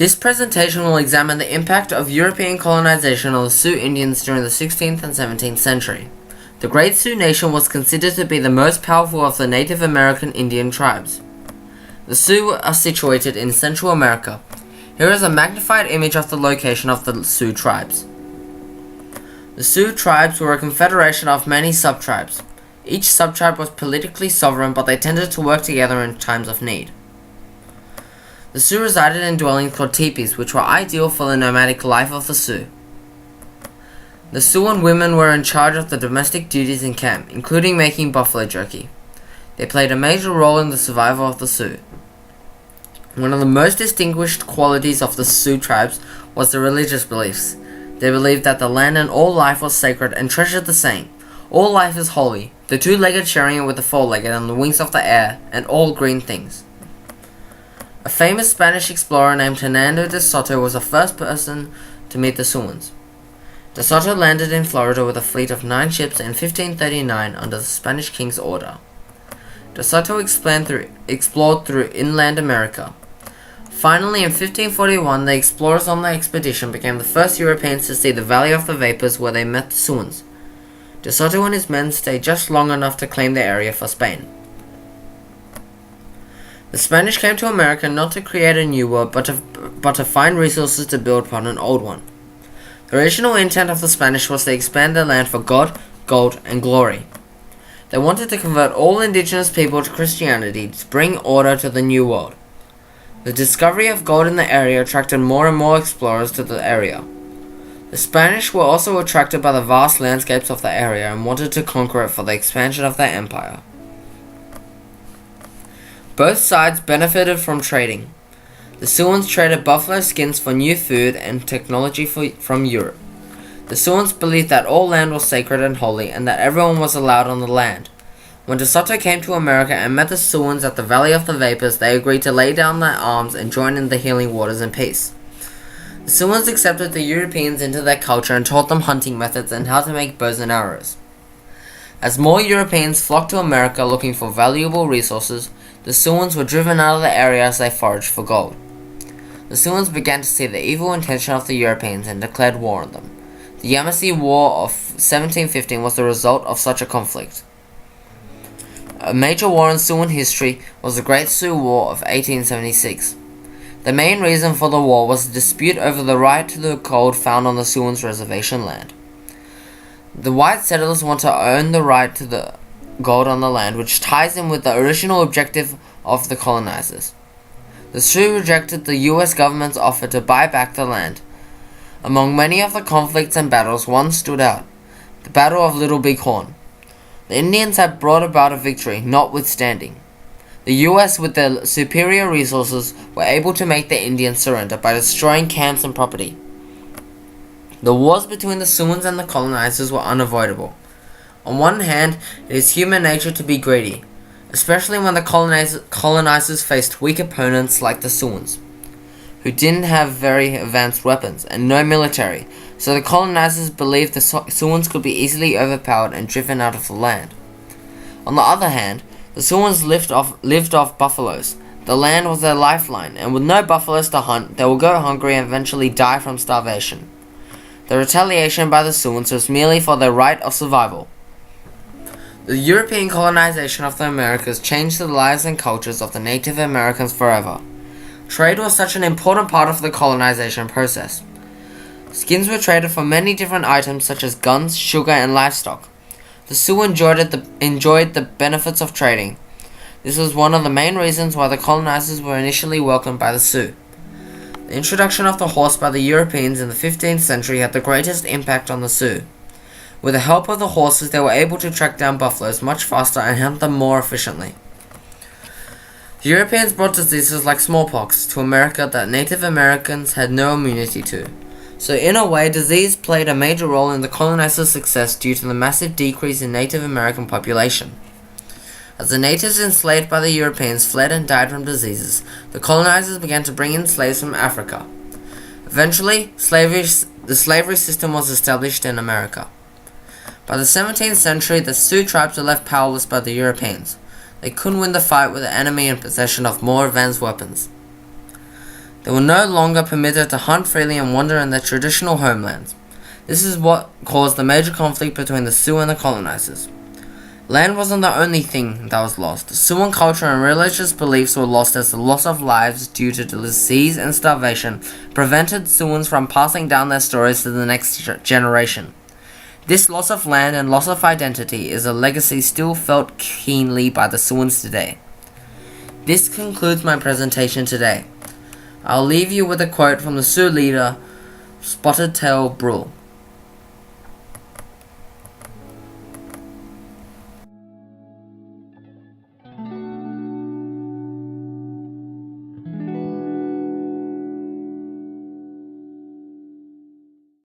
This presentation will examine the impact of European colonization on the Sioux Indians during the 16th and 17th century. The Great Sioux Nation was considered to be the most powerful of the Native American Indian tribes. The Sioux are situated in Central America. Here is a magnified image of the location of the Sioux tribes. The Sioux tribes were a confederation of many sub-tribes. Each sub-tribe was politically sovereign, but they tended to work together in times of need. The Sioux resided in dwellings called teepees, which were ideal for the nomadic life of the Sioux. The Siouan women were in charge of the domestic duties in camp, including making buffalo jerky. They played a major role in the survival of the Sioux. One of the most distinguished qualities of the Sioux tribes was their religious beliefs. They believed that the land and all life was sacred and treasured the same. All life is holy, the two-legged sharing it with the four-legged and the wings of the air, and all green things. A famous Spanish explorer named Hernando de Soto was the first person to meet the Siouans. De Soto landed in Florida with a fleet of 9 ships in 1539 under the Spanish king's order. De Soto explored through inland America. Finally, in 1541, the explorers on the expedition became the first Europeans to see the Valley of the Vapors, where they met the Siouans. De Soto and his men stayed just long enough to claim the area for Spain. The Spanish came to America not to create a new world, but to find resources to build upon an old one. The original intent of the Spanish was to expand their land for God, gold, and glory. They wanted to convert all indigenous people to Christianity to bring order to the New World. The discovery of gold in the area attracted more and more explorers to the area. The Spanish were also attracted by the vast landscapes of the area and wanted to conquer it for the expansion of their empire. Both sides benefited from trading. The Siouans traded buffalo skins for new food and technology from Europe. The Siouans believed that all land was sacred and holy, and that everyone was allowed on the land. When De Soto came to America and met the Siouans at the Valley of the Vapors, they agreed to lay down their arms and join in the healing waters in peace. The Siouans accepted the Europeans into their culture and taught them hunting methods and how to make bows and arrows. As more Europeans flocked to America looking for valuable resources, the Siouans were driven out of the area as they foraged for gold. The Siouans began to see the evil intention of the Europeans and declared war on them. The Yamasee War of 1715 was the result of such a conflict. A major war in Siouan history was the Great Sioux War of 1876. The main reason for the war was a dispute over the right to the gold found on the Siouans' reservation land. The white settlers want to own the right to the gold on the land, which ties in with the original objective of the colonizers. The Sioux rejected the US government's offer to buy back the land. Among many of the conflicts and battles, one stood out: the Battle of Little Big Horn. The Indians had brought about a victory, notwithstanding. The US, with their superior resources, were able to make the Indians surrender by destroying camps and property. The wars between the Siouans and the colonizers were unavoidable. On one hand, it is human nature to be greedy, especially when the colonizers faced weak opponents like the Siouans, who didn't have very advanced weapons and no military, so the colonizers believed the Siouans could be easily overpowered and driven out of the land. On the other hand, the Siouans lived off buffaloes. The land was their lifeline, and with no buffaloes to hunt, they would go hungry and eventually die from starvation. The retaliation by the Siouans was merely for their right of survival. The European colonization of the Americas changed the lives and cultures of the Native Americans forever. Trade was such an important part of the colonization process. Skins were traded for many different items such as guns, sugar, and livestock. The Sioux enjoyed the benefits of trading. This was one of the main reasons why the colonizers were initially welcomed by the Sioux. The introduction of the horse by the Europeans in the 15th century had the greatest impact on the Sioux. With the help of the horses, they were able to track down buffaloes much faster and hunt them more efficiently. The Europeans brought diseases like smallpox to America that Native Americans had no immunity to. So in a way, disease played a major role in the colonizers' success due to the massive decrease in Native American population. As the natives enslaved by the Europeans fled and died from diseases, the colonizers began to bring in slaves from Africa. Eventually, the slavery system was established in America. By the 17th century, the Sioux tribes were left powerless by the Europeans. They couldn't win the fight with the enemy in possession of more advanced weapons. They were no longer permitted to hunt freely and wander in their traditional homelands. This is what caused the major conflict between the Sioux and the colonizers. Land wasn't the only thing that was lost. Siouan culture and religious beliefs were lost as the loss of lives due to disease and starvation prevented Siouans from passing down their stories to the next generation. This loss of land and loss of identity is a legacy still felt keenly by the Siouans today. This concludes my presentation today. I'll leave you with a quote from the Sioux leader Spotted Tail Brule.